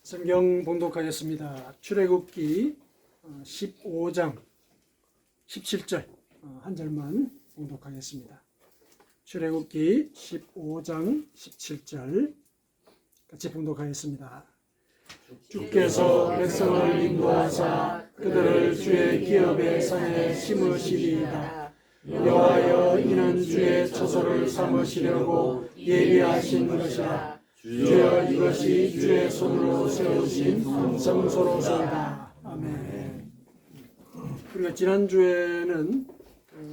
성경 봉독하겠습니다. 출애굽기 15장 17절 한 절만 봉독하겠습니다. 출애굽기 15장 17절 같이 봉독하겠습니다. 주께서 백성을 인도하사 그들을 주의 기업의 산에 심으시리이다. 여호와여, 이는 주의 처소를 삼으시려고 예비하신 것이라. 주여, 이것이 주의 손으로 세우신 성소로소이다. 아멘. 우리가 지난주에는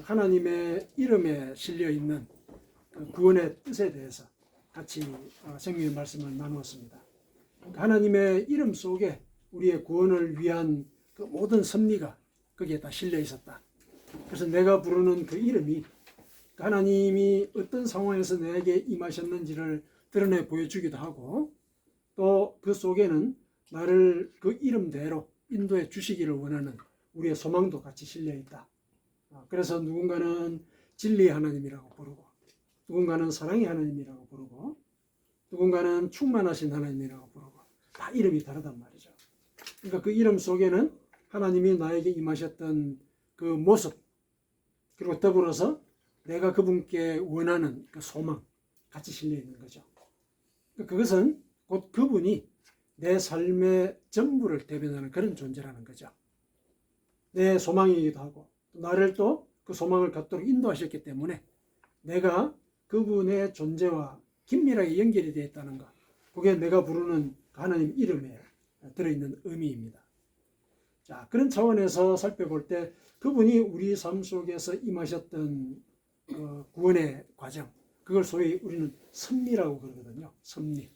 하나님의 이름에 실려있는 구원의 뜻에 대해서 같이 생명의 말씀을 나누었습니다. 하나님의 이름 속에 우리의 구원을 위한 그 모든 섭리가 거기에 다 실려 있었다. 그래서 내가 부르는 그 이름이 하나님이 어떤 상황에서 내게 임하셨는지를 드러내 보여주기도 하고, 또 그 속에는 나를 그 이름대로 인도해 주시기를 원하는 우리의 소망도 같이 실려 있다. 그래서 누군가는 진리의 하나님이라고 부르고, 누군가는 사랑의 하나님이라고 부르고, 누군가는 충만하신 하나님이라고 부르고, 다 이름이 다르단 말이죠. 그러니까 그 이름 속에는 하나님이 나에게 임하셨던 그 모습, 그리고 더불어서 내가 그분께 원하는 그 소망 같이 실려 있는 거죠. 그것은 곧 그분이 내 삶의 전부를 대변하는 그런 존재라는 거죠. 내 소망이기도 하고, 나를 또 그 소망을 갖도록 인도하셨기 때문에 내가 그분의 존재와 긴밀하게 연결이 되어 있다는 것, 그게 내가 부르는 하나님 이름에 들어있는 의미입니다. 자, 그런 차원에서 살펴볼 때 그분이 우리 삶 속에서 임하셨던 구원의 과정, 그걸 소위 우리는 섭리라고 그러거든요. 섭리.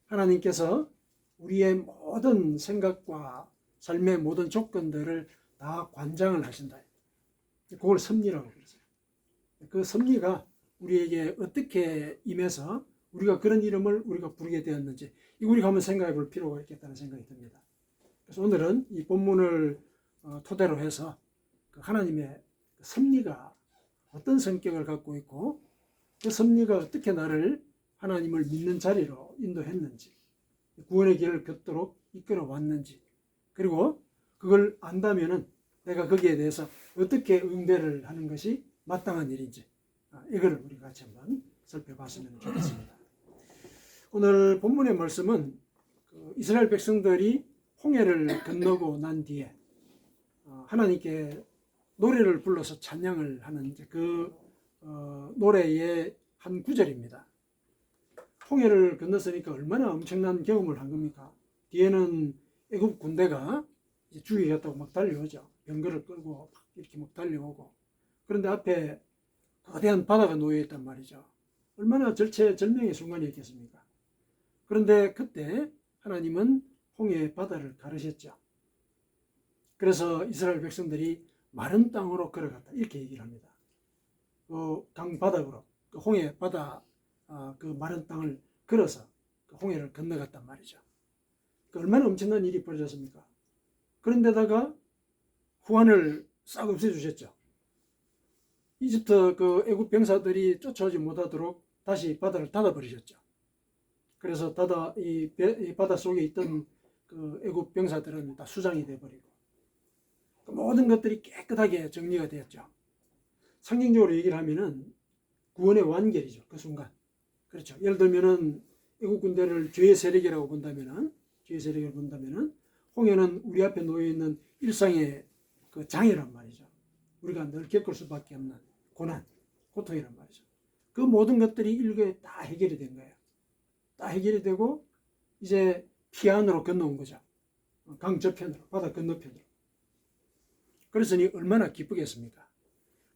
하나님께서 우리의 모든 생각과 삶의 모든 조건들을 다 관장을 하신다. 그걸 섭리라고 그러죠. 그 섭리가 우리에게 어떻게 임해서 우리가 그런 이름을 우리가 부르게 되었는지, 이거 우리가 한번 생각해 볼 필요가 있겠다는 생각이 듭니다. 그래서 오늘은 이 본문을 토대로 해서 하나님의 섭리가 어떤 성격을 갖고 있고, 그 섭리가 어떻게 나를 하나님을 믿는 자리로 인도했는지, 구원의 길을 걷도록 이끌어 왔는지, 그리고 그걸 안다면은 내가 거기에 대해서 어떻게 응대를 하는 것이 마땅한 일인지, 이거를 우리 같이 한번 살펴봤으면 좋겠습니다. 오늘 본문의 말씀은 이스라엘 백성들이 홍해를 건너고 난 뒤에 하나님께 노래를 불러서 찬양을 하는 그 노래의 한 구절입니다. 홍해를 건넜으니까 얼마나 엄청난 경험을 한 겁니까? 뒤에는 애굽 군대가 이제 죽이겠다고 막 달려오죠. 병거를 끌고 막 이렇게 막 달려오고, 그런데 앞에 거대한 바다가 놓여 있단 말이죠. 얼마나 절체절명의 순간이었겠습니까? 그런데 그때 하나님은 홍해의 바다를 가르셨죠. 그래서 이스라엘 백성들이 마른 땅으로 걸어갔다, 이렇게 얘기를 합니다. 그 강바닥으로, 그 홍해 바다, 그 마른 땅을 걸어서 그 홍해를 건너갔단 말이죠. 그 얼마나 엄청난 일이 벌어졌습니까? 그런데다가 후환을 싹 없애주셨죠. 이집트 그 애굽 병사들이 쫓아오지 못하도록 다시 바다를 닫아버리셨죠. 그래서 이 바다 속에 있던 그 애굽 병사들은 다 수장이 돼버리고, 그 모든 것들이 깨끗하게 정리가 되었죠. 상징적으로 얘기를 하면은 구원의 완결이죠. 그 순간. 그렇죠. 예를 들면은 애국 군대를 죄의 세력이라고 본다면은, 홍해는 우리 앞에 놓여 있는 일상의 그 장애란 말이죠. 우리가 늘 겪을 수밖에 없는 고난, 고통이란 말이죠. 그 모든 것들이 일거에 다 해결이 된 거예요. 다 해결이 되고 이제 피안으로 건너온 거죠. 강 저편으로, 바다 건너편으로. 그랬으니 얼마나 기쁘겠습니까?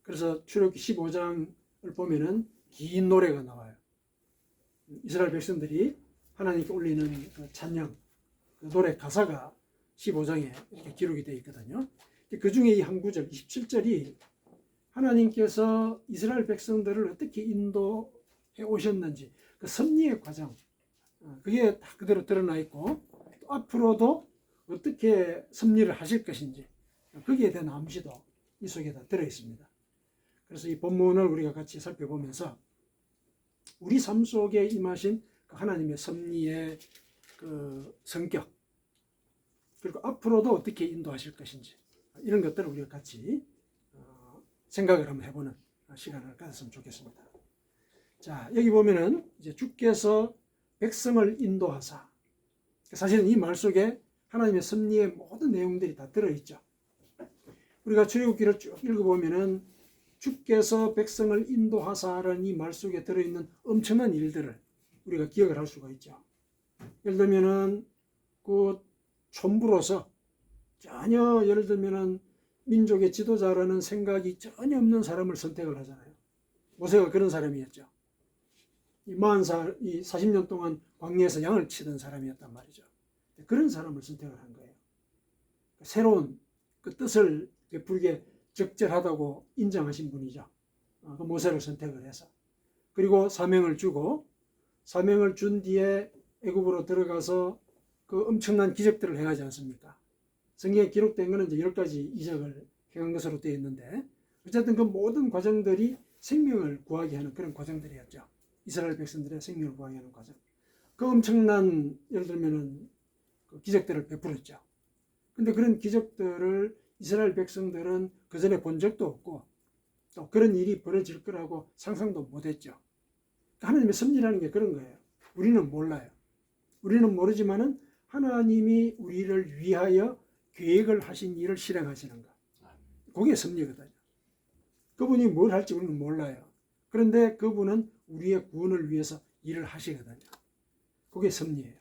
그래서 출애굽기 15장을 보면은 긴 노래가 나와요. 이스라엘 백성들이 하나님께 올리는 그 찬양, 그 노래 가사가 15장에 이렇게 기록이 되어 있거든요. 그 중에 이 한 구절, 27절이 하나님께서 이스라엘 백성들을 어떻게 인도해 오셨는지, 그 섭리의 과정, 그게 다 그대로 드러나 있고, 또 앞으로도 어떻게 섭리를 하실 것인지, 거기에 대한 암시도 이 속에 다 들어 있습니다. 그래서 이 본문을 우리가 같이 살펴보면서 우리 삶 속에 임하신 그 하나님의 섭리의 그 성격, 그리고 앞으로도 어떻게 인도하실 것인지, 이런 것들을 우리가 같이 생각을 한번 해보는 시간을 가졌으면 좋겠습니다. 자, 여기 보면은 이제 주께서 백성을 인도하사, 사실은 이 말 속에 하나님의 섭리의 모든 내용들이 다 들어있죠. 우리가 출애굽기를 쭉 읽어보면은 주께서 백성을 인도하사라는 이 말 속에 들어있는 엄청난 일들을 우리가 기억을 할 수가 있죠. 예를 들면은 그 촌부로서 전혀, 예를 들면은 민족의 지도자라는 생각이 전혀 없는 사람을 선택을 하잖아요. 모세가 그런 사람이었죠. 이 40년 동안 광야에서 양을 치던 사람이었단 말이죠. 그런 사람을 선택을 한 거예요. 새로운 그 뜻을 베풀게 적절하다고 인정하신 분이죠. 그 모세를 선택을 해서. 그리고 사명을 주고, 사명을 준 뒤에 애굽으로 들어가서 그 엄청난 기적들을 행하지 않습니까? 성경에 기록된 것은 이제 10가지 이적을 행한 것으로 되어 있는데, 어쨌든 그 모든 과정들이 생명을 구하게 하는 그런 과정들이었죠. 이스라엘 백성들의 생명을 구하게 하는 과정. 그 엄청난, 예를 들면은 그 기적들을 베풀었죠. 근데 그런 기적들을 이스라엘 백성들은 그 전에 본 적도 없고, 또 그런 일이 벌어질 거라고 상상도 못했죠. 하나님의 섭리라는 게 그런 거예요. 우리는 몰라요. 우리는 모르지만은 하나님이 우리를 위하여 계획을 하신 일을 실행하시는 것. 그게 섭리거든요. 그분이 뭘 할지 우리는 몰라요. 그런데 그분은 우리의 구원을 위해서 일을 하시거든요. 그게 섭리예요.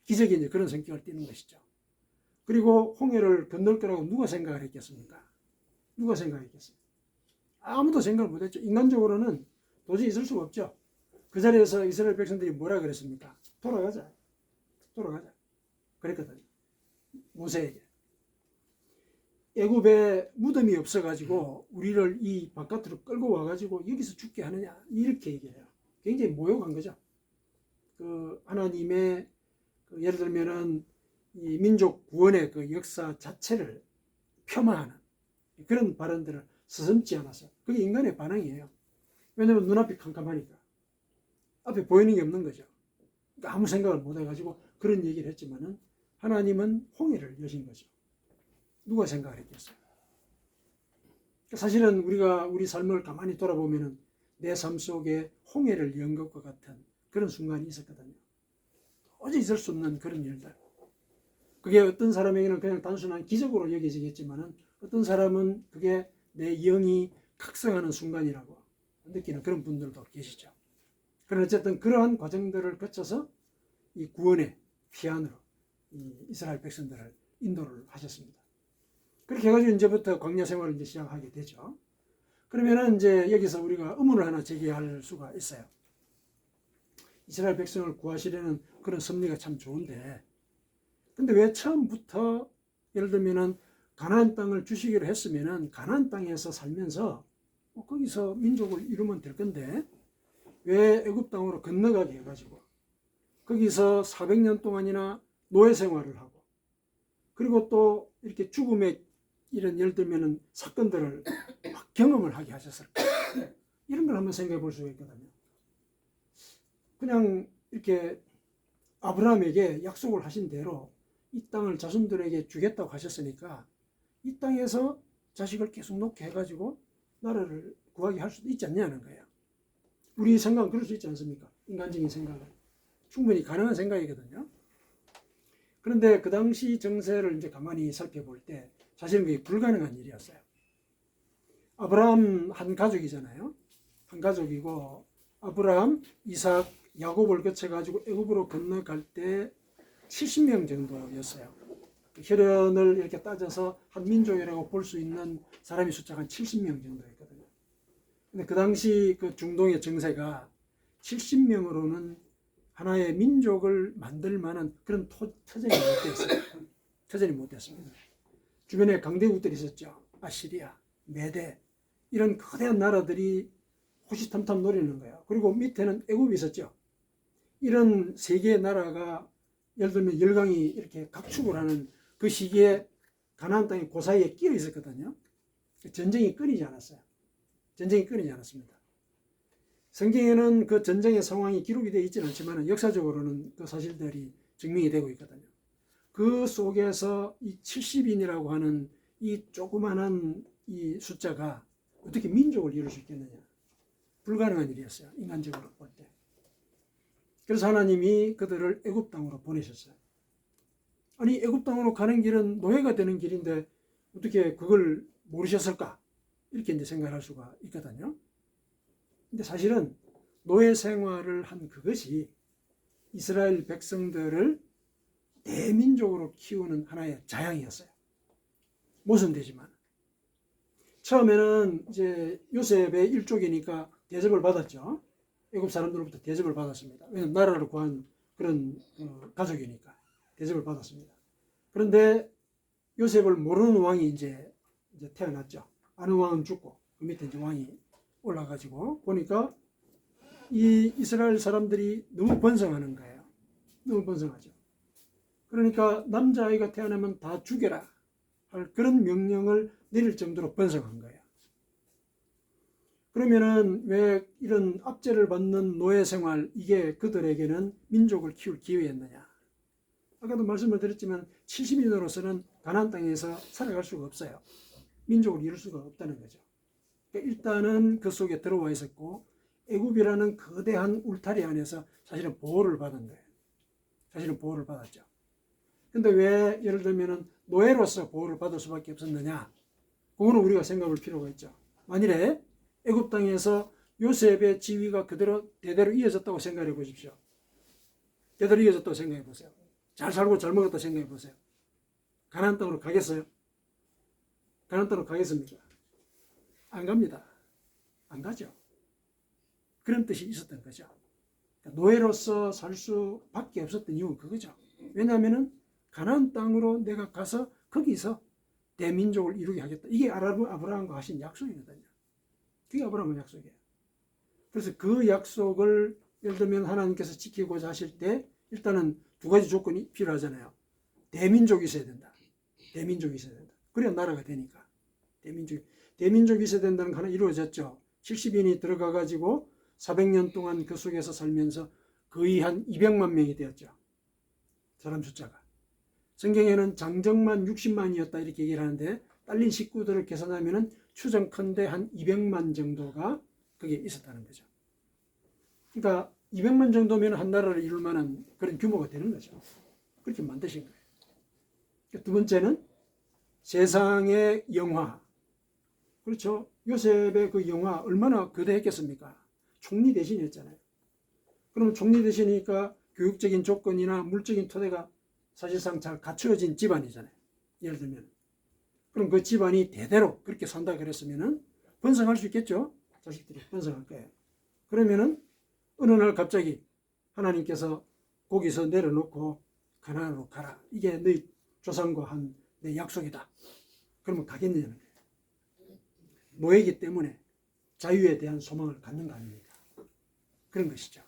기적이 이제 그런 성격을 띠는 것이죠. 그리고 홍해를 건널 거라고 누가 생각을 했겠습니까? 누가 생각했겠어요? 아무도 생각을 못했죠. 인간적으로는 도저히 있을 수가 없죠. 그 자리에서 이스라엘 백성들이 뭐라 그랬습니까? 돌아가자. 돌아가자. 그랬거든요. 모세에게. 애굽에 무덤이 없어가지고 우리를 이 바깥으로 끌고 와가지고 여기서 죽게 하느냐, 이렇게 얘기해요. 굉장히 모욕한 거죠. 그 하나님의 그 예를 들면은 이 민족 구원의 그 역사 자체를 폄하하는 그런 발언들을 서슴지 않았어요. 그게 인간의 반응이에요. 왜냐하면 눈앞이 캄캄하니까 앞에 보이는 게 없는 거죠. 그러니까 아무 생각을 못 해가지고 그런 얘기를 했지만은 하나님은 홍해를 여신 거죠. 누가 생각을 했겠어요? 사실은 우리가 우리 삶을 가만히 돌아보면은 내 삶 속에 홍해를 연 것과 같은 그런 순간이 있었거든요. 도저히 있을 수 없는 그런 일들. 그게 어떤 사람에게는 그냥 단순한 기적으로 여겨지겠지만은 어떤 사람은 그게 내 영이 각성하는 순간이라고 느끼는 그런 분들도 계시죠. 그러나 어쨌든 그러한 과정들을 거쳐서 이 구원의 피안으로 이 이스라엘 백성들을 인도를 하셨습니다. 그렇게 해가지고 이제부터 광야 생활을 이제 시작하게 되죠. 그러면은 이제 여기서 우리가 의문을 하나 제기할 수가 있어요. 이스라엘 백성을 구하시려는 그런 섭리가 참 좋은데, 근데 왜 처음부터 예를 들면은 가나안 땅을 주시기로 했으면은 가나안 땅에서 살면서 거기서 민족을 이루면 될 건데 왜 애굽 땅으로 건너가게 해가지고 거기서 400년 동안이나 노예 생활을 하고, 그리고 또 이렇게 죽음의 이런 예를 들면은 사건들을 막 경험을 하게 하셨을까? 이런 걸 한번 생각해 볼 수가 있거든요. 그냥 이렇게 아브라함에게 약속을 하신 대로 이 땅을 자손들에게 주겠다고 하셨으니까 이 땅에서 자식을 계속 놓게 해가지고 나라를 구하게 할 수도 있지 않냐는 거예요. 우리 생각은 그럴 수 있지 않습니까? 인간적인 생각은 충분히 가능한 생각이거든요. 그런데 그 당시 정세를 이제 가만히 살펴볼 때 사실은 그게 불가능한 일이었어요. 아브라함 한 가족이잖아요. 한 가족이고 아브라함, 이삭, 야곱을 거쳐가지고 애굽으로 건너갈 때 70명 정도였어요. 혈연을 이렇게 따져서 한 민족이라고 볼 수 있는 사람의 숫자가 한 70명 정도였거든요. 근데 그 당시 그 중동의 정세가 70명으로는 하나의 민족을 만들 만한 그런 터전이 못 됐어요. 터전이 못 됐습니다. 주변에 강대국들이 있었죠. 아시리아, 메대, 이런 거대한 나라들이 호시탐탐 노리는 거예요. 그리고 밑에는 애굽이 있었죠. 이런 세 개의 나라가 예를 들면 열강이 이렇게 각축을 하는 그 시기에 가나안 땅이 그 사이에 끼어 있었거든요. 전쟁이 끊이지 않았어요. 전쟁이 끊이지 않았습니다. 성경에는 그 전쟁의 상황이 기록이 되어 있지는 않지만 역사적으로는 그 사실들이 증명이 되고 있거든요. 그 속에서 이 70인이라고 하는 이 조그만한 이 숫자가 어떻게 민족을 이룰 수 있겠느냐. 불가능한 일이었어요. 인간적으로 볼 때. 그래서 하나님이 그들을 애굽 땅으로 보내셨어요. 아니 애굽 땅으로 가는 길은 노예가 되는 길인데 어떻게 그걸 모르셨을까? 이렇게 이제 생각할 수가 있거든요. 근데 사실은 노예 생활을 한 그것이 이스라엘 백성들을 대민족으로 키우는 하나의 자양이었어요. 모순되지만. 처음에는 이제 요셉의 일족이니까 대접을 받았죠. 애굽 사람들로부터 대접을 받았습니다. 왜냐하면 나라를 구한 그런 가족이니까 대접을 받았습니다. 그런데 요셉을 모르는 왕이 이제 태어났죠. 아는 왕은 죽고 그 밑에 이제 왕이 올라가지고 보니까 이 이스라엘 사람들이 너무 번성하는 거예요. 너무 번성하죠. 그러니까 남자아이가 태어나면 다 죽여라 할 그런 명령을 내릴 정도로 번성한 거예요. 그러면은 왜 이런 압제를 받는 노예 생활, 이게 그들에게는 민족을 키울 기회였느냐. 아까도 말씀을 드렸지만 70인으로서는 가나안 땅에서 살아갈 수가 없어요. 민족을 이룰 수가 없다는 거죠. 그러니까 일단은 그 속에 들어와 있었고 애굽이라는 거대한 울타리 안에서 사실은 보호를 받은 거예요. 사실은 보호를 받았죠. 근데 왜 예를 들면은 노예로서 보호를 받을 수밖에 없었느냐? 그거는 우리가 생각할 필요가 있죠. 만일에 애굽 땅에서 요셉의 지위가 그대로 대대로 이어졌다고 생각해 보십시오. 대대로 이어졌다고 생각해 보세요. 잘 살고 잘 먹었다고 생각해 보세요. 가나안 땅으로 가겠어요? 가나안 땅으로 가겠습니까? 안 갑니다. 안 가죠. 그런 뜻이 있었던 거죠. 그러니까 노예로서 살 수밖에 없었던 이유는 그거죠. 왜냐하면은 가나안 땅으로 내가 가서 거기서 대민족을 이루게 하겠다. 이게 아브라함과 하신 약속이거든요. 그게 아브라함의 약속이에요. 그래서 그 약속을 예를 들면 하나님께서 지키고자 하실 때 일단은 두 가지 조건이 필요하잖아요. 대민족이 있어야 된다. 대민족이 있어야 된다. 그래야 나라가 되니까. 대민족이 있어야 된다는 거 하나 이루어졌죠. 70인이 들어가가지고 400년 동안 그 속에서 살면서 거의 한 200만 명이 되었죠. 사람 숫자가. 성경에는 장정만 60만이었다 이렇게 얘기를 하는데 딸린 식구들을 계산하면 추정컨대 한 200만 정도가 그게 있었다는 거죠. 그러니까 200만 정도면 한 나라를 이룰 만한 그런 규모가 되는 거죠. 그렇게 만드신 거예요. 두 번째는 세상의 영화. 그렇죠. 요셉의 그 영화 얼마나 거대했겠습니까? 총리 대신이었잖아요. 그러면 총리 대신이니까 교육적인 조건이나 물적인 토대가 사실상 잘 갖추어진 집안이잖아요. 예를 들면. 그럼 그 집안이 대대로 그렇게 산다 그랬으면은 번성할 수 있겠죠? 자식들이 번성할 거예요. 그러면은 어느 날 갑자기 하나님께서 거기서 내려놓고 가나안으로 가라. 이게 너희 조상과 한 내 약속이다. 그러면 가겠느냐는 거예요. 노예이기 때문에 자유에 대한 소망을 갖는 거 아닙니까? 그런 것이죠.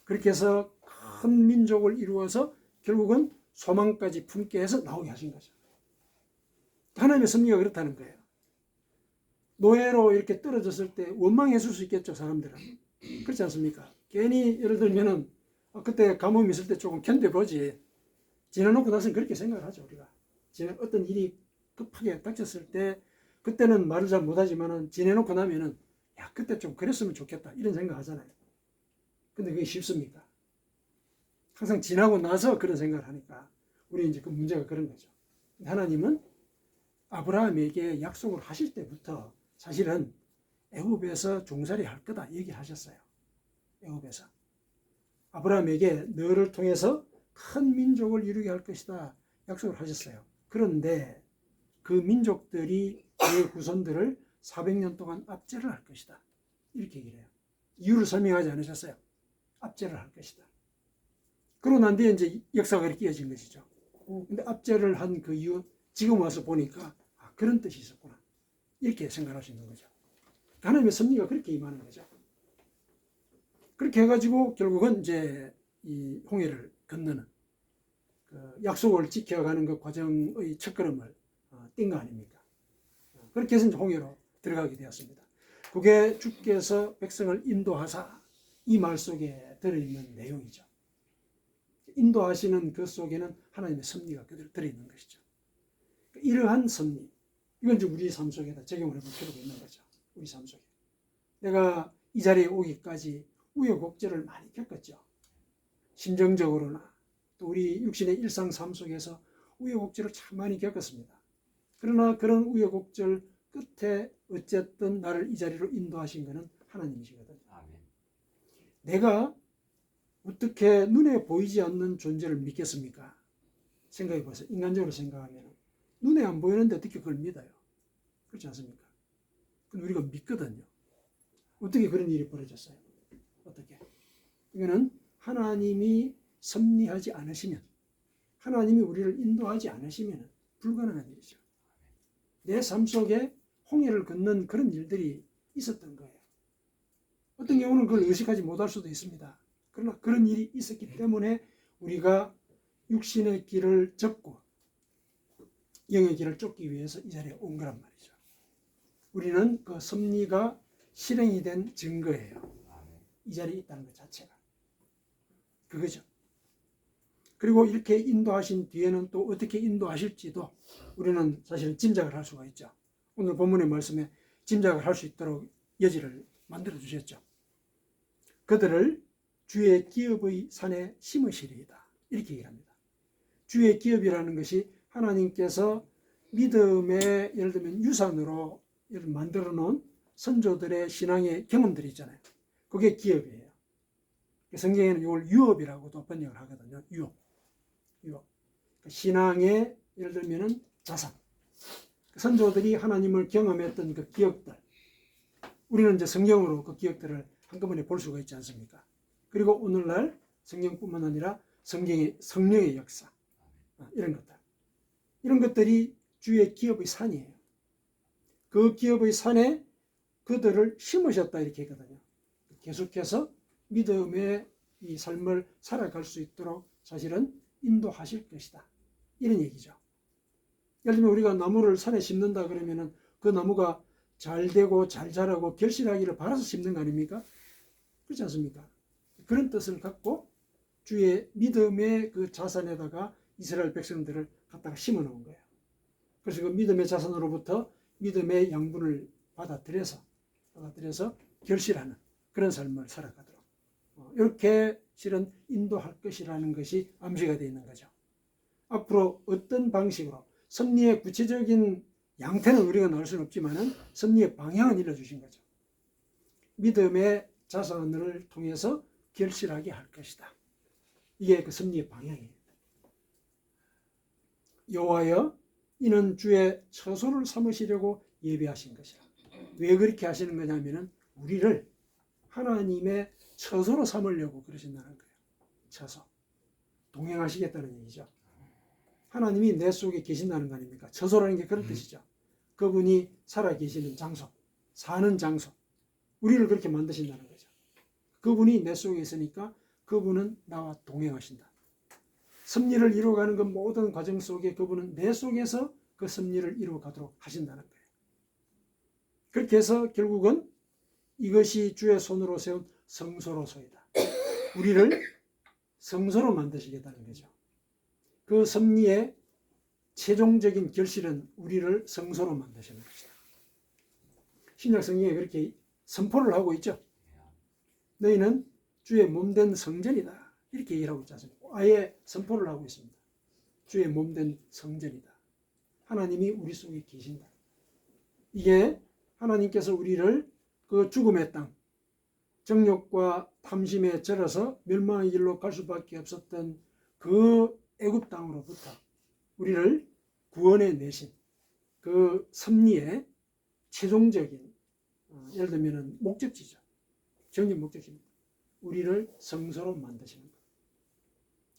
그렇게 해서 큰 민족을 이루어서 결국은 소망까지 품게 해서 나오게 하신 거죠. 하나님의 섭리가 그렇다는 거예요. 노예로 이렇게 떨어졌을 때 원망했을 수 있겠죠, 사람들은. 그렇지 않습니까? 괜히 예를 들면은 그때 가뭄이 있을 때 조금 견뎌보지. 지나놓고 나서는 그렇게 생각을 하죠, 우리가. 어떤 일이 급하게 닥쳤을 때 그때는 말을 잘 못하지만은 지내놓고 나면은 야, 그때 좀 그랬으면 좋겠다 이런 생각 하잖아요. 근데 그게 쉽습니까? 항상 지나고 나서 그런 생각을 하니까 우리 이제 그 문제가 그런 거죠. 하나님은 아브라함에게 약속을 하실 때부터 사실은 애굽에서 종살이 할 거다 얘기를 하셨어요. 애굽에서 아브라함에게 너를 통해서 큰 민족을 이루게 할 것이다 약속을 하셨어요. 그런데 그 민족들이 내 후손들을 400년 동안 압제를 할 것이다 이렇게 얘기를 해요. 이유를 설명하지 않으셨어요. 압제를 할 것이다. 그러고 난 뒤에 이제 역사가 이렇게 이어진 것이죠. 근데 압제를 한 그 이유 지금 와서 보니까 그런 뜻이 있었구나 이렇게 생각할 수 있는 거죠. 하나님의 섭리가 그렇게 임하는 거죠. 그렇게 해가지고 결국은 이제 이 홍해를 건너는 그 약속을 지켜가는 그 과정의 첫걸음을 띈 거 아닙니까? 그렇게 해서 이제 홍해로 들어가게 되었습니다. 그게 주께서 백성을 인도하사 이 말 속에 들어있는 내용이죠. 인도하시는 그 속에는 하나님의 섭리가 그대로 들어있는 것이죠. 이러한 섭리, 이건 이제 우리 삶 속에다 적용을 해볼 필요가 있는 거죠. 우리 삶 속에. 내가 이 자리에 오기까지 우여곡절을 많이 겪었죠. 심정적으로나 또 우리 육신의 일상 삶 속에서 우여곡절을 참 많이 겪었습니다. 그러나 그런 우여곡절 끝에 어쨌든 나를 이 자리로 인도하신 것은 하나님이시거든요. 내가 어떻게 눈에 보이지 않는 존재를 믿겠습니까? 생각해 보세요. 인간적으로 생각하면 눈에 안 보이는데 어떻게 그걸 믿어요? 그렇지 않습니까? 근데 우리가 믿거든요. 어떻게 그런 일이 벌어졌어요? 어떻게? 이거는 하나님이 섭리하지 않으시면, 하나님이 우리를 인도하지 않으시면 불가능한 일이죠. 내 삶 속에 홍해를 걷는 그런 일들이 있었던 거예요. 어떤 경우는 그걸 의식하지 못할 수도 있습니다. 그러나 그런 일이 있었기 때문에 우리가 육신의 길을 접고 영의 길을 쫓기 위해서 이 자리에 온 거란 말이죠. 우리는 그 섭리가 실행이 된 증거예요. 이 자리에 있다는 것 자체가. 그거죠. 그리고 이렇게 인도하신 뒤에는 또 어떻게 인도하실지도 우리는 사실은 짐작을 할 수가 있죠. 오늘 본문의 말씀에 짐작을 할 수 있도록 여지를 만들어 주셨죠. 그들을 주의 기업의 산에 심으시리이다. 이렇게 얘기를 합니다. 주의 기업이라는 것이 하나님께서 믿음의 예를 들면 유산으로 만들어 놓은 선조들의 신앙의 경험들이 있잖아요. 그게 기업이에요. 성경에는 이걸 유업이라고도 번역을 하거든요. 유업. 신앙의 예를 들면 자산. 선조들이 하나님을 경험했던 그 기억들. 우리는 이제 성경으로 그 기억들을 한꺼번에 볼 수가 있지 않습니까? 그리고 오늘날 성경뿐만 아니라 성령의 역사. 이런 것들. 이런 것들이 주의 기업의 산이에요. 그 기업의 산에 그들을 심으셨다 이렇게 했거든요. 계속해서 믿음의 이 삶을 살아갈 수 있도록 사실은 인도하실 것이다. 이런 얘기죠. 예를 들면 우리가 나무를 산에 심는다 그러면은 그 나무가 잘 되고 잘 자라고 결실하기를 바라서 심는 거 아닙니까? 그렇지 않습니까? 그런 뜻을 갖고 주의 믿음의 그 자산에다가 이스라엘 백성들을 갖다가 심어 놓은 거예요. 그래서 그 믿음의 자산으로부터 믿음의 양분을 받아들여서 결실하는 그런 삶을 살아가도록 이렇게 실은 인도할 것이라는 것이 암시가 되어 있는 거죠. 앞으로 어떤 방식으로 섭리의 구체적인 양태는 우리가 넣을 수는 없지만 섭리의 방향은 일러주신 거죠. 믿음의 자산을 통해서 결실하게 할 것이다. 이게 그 섭리의 방향이에요. 여호와여 이는 주의 처소를 삼으시려고 예비하신 것이라. 왜 그렇게 하시는 거냐면은 우리를 하나님의 처소로 삼으려고 그러신다는 거예요. 처소. 동행하시겠다는 얘기죠. 하나님이 내 속에 계신다는 거 아닙니까? 처소라는 게 그런 뜻이죠. 그분이 살아 계시는 장소, 사는 장소. 우리를 그렇게 만드신다는 거죠. 그분이 내 속에 있으니까 그분은 나와 동행하신다. 섭리를 이루어가는 그 모든 과정 속에 그분은 내 속에서 그 섭리를 이루어가도록 하신다는 거예요. 그렇게 해서 결국은 이것이 주의 손으로 세운 성소로소이다. 우리를 성소로 만드시겠다는 거죠. 그 섭리의 최종적인 결실은 우리를 성소로 만드시는 것이다. 신약 성경에 그렇게 선포를 하고 있죠. 너희는 주의 몸된 성전이다. 이렇게 얘기를 하고 있지 않습니까? 아예 선포를 하고 있습니다. 주의 몸된 성전이다. 하나님이 우리 속에 계신다. 이게 하나님께서 우리를 그 죽음의 땅, 정욕과 탐심에 절어서 멸망의 길로 갈 수밖에 없었던 그 애굽 땅으로부터 우리를 구원해 내신 그 섭리의 최종적인 예를 들면 목적지죠. 정신 목적지입니다. 우리를 성소로 만드시는 것.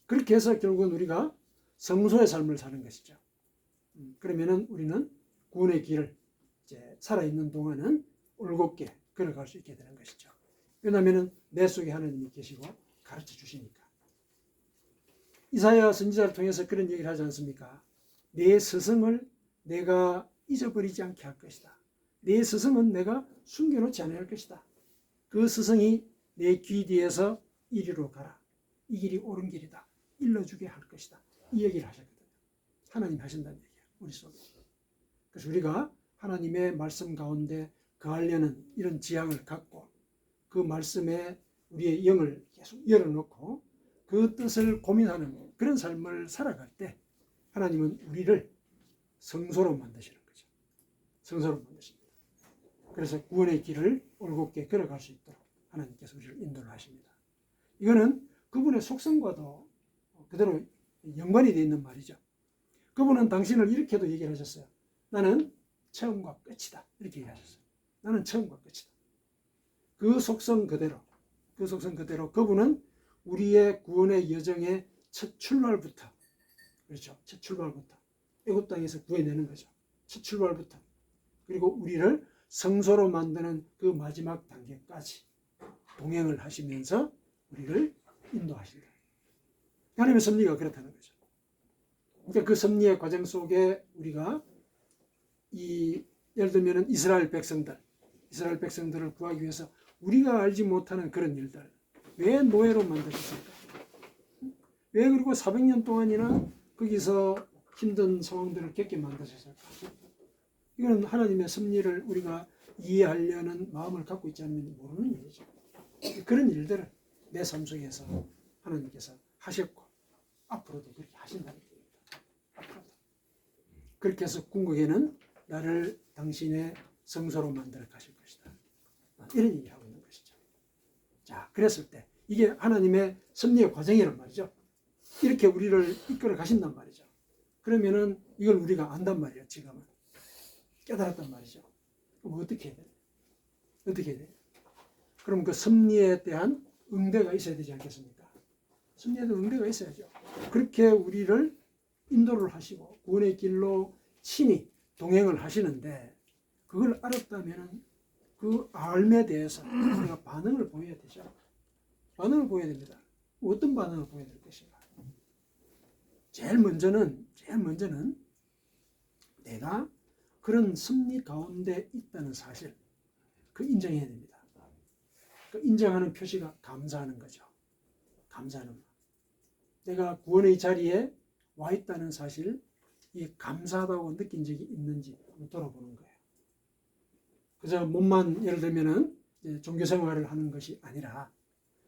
그렇게 해서 결국은 우리가 성소의 삶을 사는 것이죠. 그러면은 우리는 구원의 길을 이제 살아있는 동안은 올곧게 걸어갈 수 있게 되는 것이죠. 왜냐하면 내 속에 하나님이 계시고 가르쳐 주시니까. 이사야 선지자를 통해서 그런 얘기를 하지 않습니까? 내 스승을 내가 잊어버리지 않게 할 것이다. 내 스승은 내가 숨겨놓지 않을 것이다. 그 스승이 내 귀 뒤에서 이리로 가라. 이 길이 옳은 길이다. 일러주게 할 것이다. 이 얘기를 하셨거든요. 하나님 하신다는 얘기예요. 우리 속에. 그래서 우리가 하나님의 말씀 가운데 거하려는 이런 지향을 갖고 그 말씀에 우리의 영을 계속 열어놓고 그 뜻을 고민하는 그런 삶을 살아갈 때 하나님은 우리를 성소로 만드시는 거죠. 성소로 만드십니다. 그래서 구원의 길을 올곧게 걸어갈 수 있도록 하나님께서 우리를 인도를 하십니다. 이거는 그분의 속성과도 그대로 연관이 되어 있는 말이죠. 그분은 당신을 이렇게도 얘기를 하셨어요. 나는 처음과 끝이다. 이렇게 얘기하셨어요. 나는 처음과 끝이다. 그 속성 그대로 그분은 우리의 구원의 여정의 첫 출발부터, 그렇죠. 첫 출발부터 애굽 땅에서 구해내는 거죠. 첫 출발부터 그리고 우리를 성소로 만드는 그 마지막 단계까지 동행을 하시면서 우리를 인도하신다. 하나님의 섭리가 그렇다는 거죠. 그러니까 그 섭리의 과정 속에 우리가 예를 들면 이스라엘 백성들을 구하기 위해서 우리가 알지 못하는 그런 일들, 왜 노예로 만드셨을까? 왜 그리고 400년 동안이나 거기서 힘든 상황들을 겪게 만드셨을까? 이건 하나님의 섭리를 우리가 이해하려는 마음을 갖고 있지 않으면 모르는 일이죠. 그런 일들을 내 삶 속에서 하나님께서 하셨고 앞으로도 그렇게 하신다는 얘기입니다. 앞으로도. 그렇게 해서 궁극에는 나를 당신의 성소로 만들어 가실 것이다. 이런 얘기를 하고 있는 것이죠. 자, 그랬을 때 이게 하나님의 섭리의 과정이란 말이죠. 이렇게 우리를 이끌어 가신단 말이죠. 그러면은 이걸 우리가 안단 말이에요. 지금은 깨달았단 말이죠. 그럼 어떻게 해야 돼요? 어떻게 해야 돼요? 그럼 그 섭리에 대한 응대가 있어야 되지 않겠습니까? 섭리에 대한 응대가 있어야죠. 그렇게 우리를 인도를 하시고 구원의 길로 친히 동행을 하시는데 그걸 알았다면 그 알에 대해서 우리가 반응을 보여야 되죠. 반응을 보여야 됩니다. 어떤 반응을 보여야 될 것인가? 제일 먼저는 내가 그런 섭리 가운데 있다는 사실, 그 인정해야 됩니다. 그 인정하는 표시가 감사하는 거죠. 감사하는 것. 내가 구원의 자리에 와 있다는 사실, 이 감사하다고 느낀 적이 있는지 한번 돌아보는 거예요. 그저 몸만 예를 들면은 종교 생활을 하는 것이 아니라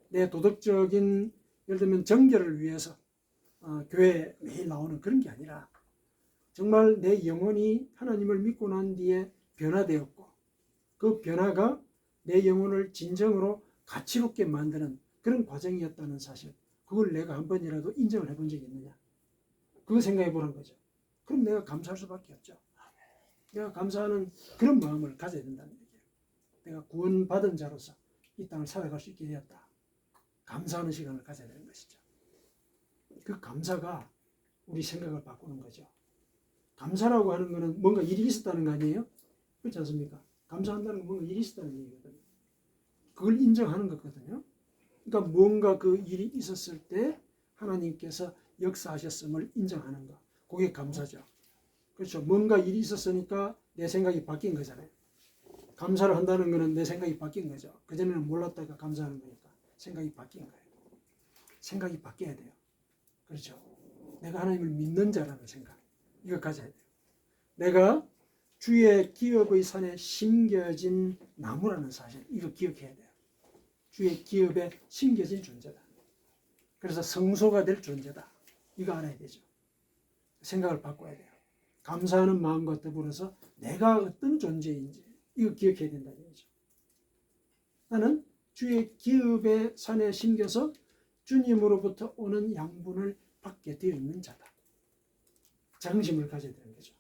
내 도덕적인 예를 들면 정결을 위해서 교회에 매일 나오는 그런 게 아니라 정말 내 영혼이 하나님을 믿고 난 뒤에 변화되었고 그 변화가 내 영혼을 진정으로 가치롭게 만드는 그런 과정이었다는 사실, 그걸 내가 한 번이라도 인정을 해본 적이 있느냐, 그거 생각해 보는 거죠. 그럼 내가 감사할 수밖에 없죠. 내가 감사하는 그런 마음을 가져야 된다는 얘기예요. 내가 구원받은 자로서 이 땅을 살아갈 수 있게 되었다. 감사하는 시간을 가져야 되는 것이죠. 그 감사가 우리 생각을 바꾸는 거죠. 감사라고 하는 것은 뭔가 일이 있었다는 거 아니에요? 그렇지 않습니까? 감사한다는 건 뭔가 일이 있었다는 얘기거든요. 그걸 인정하는 거거든요. 그러니까 뭔가 그 일이 있었을 때 하나님께서 역사하셨음을 인정하는 거. 그게 감사죠. 그렇죠. 뭔가 일이 있었으니까 내 생각이 바뀐 거잖아요. 감사를 한다는 것은 내 생각이 바뀐 거죠. 그전에는 몰랐다가 감사하는 거니까 생각이 바뀐 거예요. 생각이 바뀌어야 돼요. 그렇죠. 내가 하나님을 믿는 자라는 생각, 이거 가져야 돼요. 내가 주의 기업의 산에 심겨진 나무라는 사실, 이거 기억해야 돼요. 주의 기업에 심겨진 존재다. 그래서 성소가 될 존재다. 이거 알아야 되죠. 생각을 바꿔야 돼요. 감사하는 마음과 더불어서 내가 어떤 존재인지 이거 기억해야 된다는 얘기죠. 나는 주의 기업의 산에 심겨서 주님으로부터 오는 양분을 받게 되어 있는 자다. 자긍심을 가져야 되는 거죠.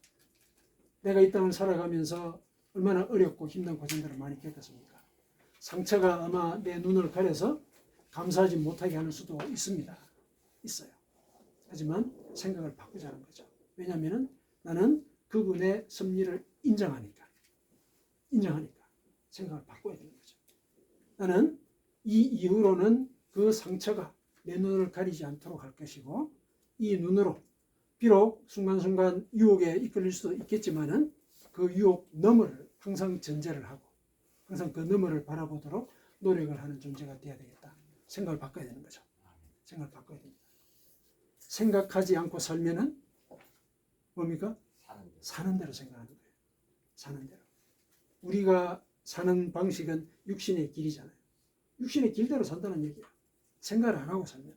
내가 이 땅을 살아가면서 얼마나 어렵고 힘든 과정들을 많이 겪었습니까? 상처가 아마 내 눈을 가려서 감사하지 못하게 하는 수도 있습니다. 있어요. 하지만 생각을 바꾸자는 거죠. 왜냐하면 나는 그분의 섭리를 인정하니까 생각을 바꿔야 되는 거죠. 나는 이 이후로는 그 상처가 내 눈을 가리지 않도록 할 것이고, 이 눈으로 비록 순간순간 유혹에 이끌릴 수도 있겠지만은 그 유혹 너머를 항상 전제를 하고 항상 그 너머를 바라보도록 노력을 하는 존재가 되어야 되겠다. 생각을 바꿔야 되는 거죠. 생각을 바꿔야 됩니다. 생각하지 않고 살면은 뭡니까? 사는 데. 사는 대로 생각하는 거예요. 사는 대로. 우리가 사는 방식은 육신의 길이잖아요. 육신의 길대로 산다는 얘기야. 생각을 안 하고 살면.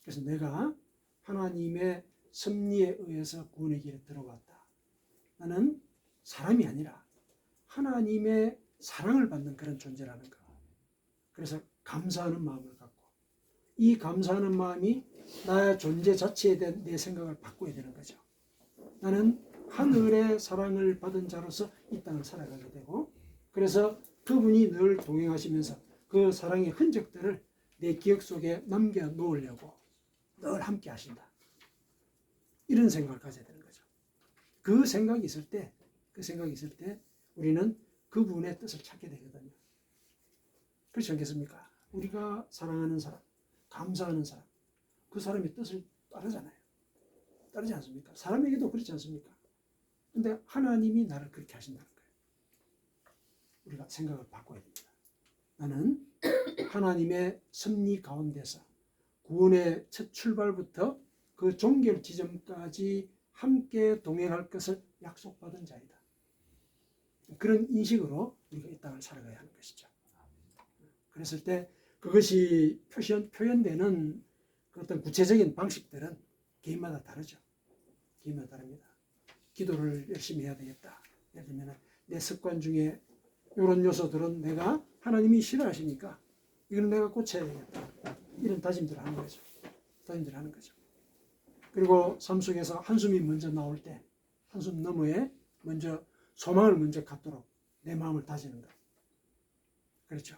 그래서 내가 하나님의 섭리에 의해서 구원의 길에 들어왔다. 나는 사람이 아니라 하나님의 사랑을 받는 그런 존재라는 거. 그래서 감사하는 마음을 갖고 이 감사하는 마음이 나의 존재 자체에 대한 내 생각을 바꿔야 되는 거죠. 나는 하늘의 사랑을 받은 자로서 이 땅을 살아가게 되고 그래서 그분이 늘 동행하시면서 그 사랑의 흔적들을 내 기억 속에 남겨놓으려고 늘 함께 하신다. 이런 생각을 가져야 되는 거죠. 그 생각이 있을 때 우리는 그분의 뜻을 찾게 되거든요. 그렇지 않겠습니까? 우리가 사랑하는 사람, 감사하는 사람, 그 사람의 뜻을 따르잖아요. 따르지 않습니까? 사람에게도 그렇지 않습니까? 근데 하나님이 나를 그렇게 하신다는 거예요. 우리가 생각을 바꿔야 됩니다. 나는 하나님의 섭리 가운데서 구원의 첫 출발부터 그 종결 지점까지 함께 동행할 것을 약속받은 자이다. 그런 인식으로 우리가 이 땅을 살아가야 하는 것이죠. 그랬을 때 그것이 표현되는 그 어떤 구체적인 방식들은 개인마다 다르죠. 개인마다 다릅니다. 기도를 열심히 해야 되겠다. 예를 들면 내 습관 중에 이런 요소들은 내가 하나님이 싫어하시니까 이건 내가 고쳐야 되겠다. 이런 다짐들을 하는 거죠. 그리고 삶 속에서 한숨이 먼저 나올 때 한숨 너머에 먼저 소망을 먼저 갖도록 내 마음을 다지는 것. 그렇죠.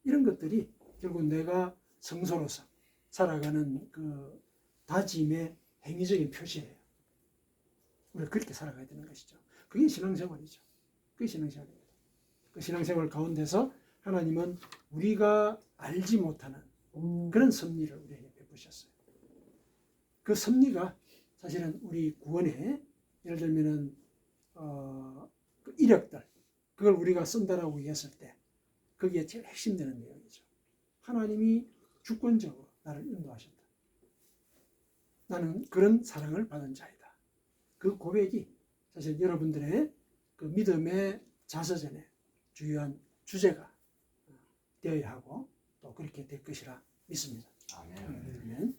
이런 것들이 결국 내가 성소로서 살아가는 그 다짐의 행위적인 표시예요. 우리가 그렇게 살아가야 되는 것이죠. 그게 신앙생활이죠. 그게 신앙생활입니다. 그 신앙생활 가운데서 하나님은 우리가 알지 못하는 그런 섭리를 우리에게 베푸셨어요. 그 섭리가 사실은 우리 구원에 예를 들면은 그 이력들 그걸 우리가 쓴다라고 얘기했을 때 거기에 제일 핵심되는 내용이죠. 하나님이 주권적으로 나를 인도하셨다. 나는 그런 사랑을 받은 자이다. 그 고백이 사실 여러분들의 그 믿음의 자서전에 주요한 주제가 되어야 하고 또 그렇게 될 것이라 믿습니다. 아멘. 그러면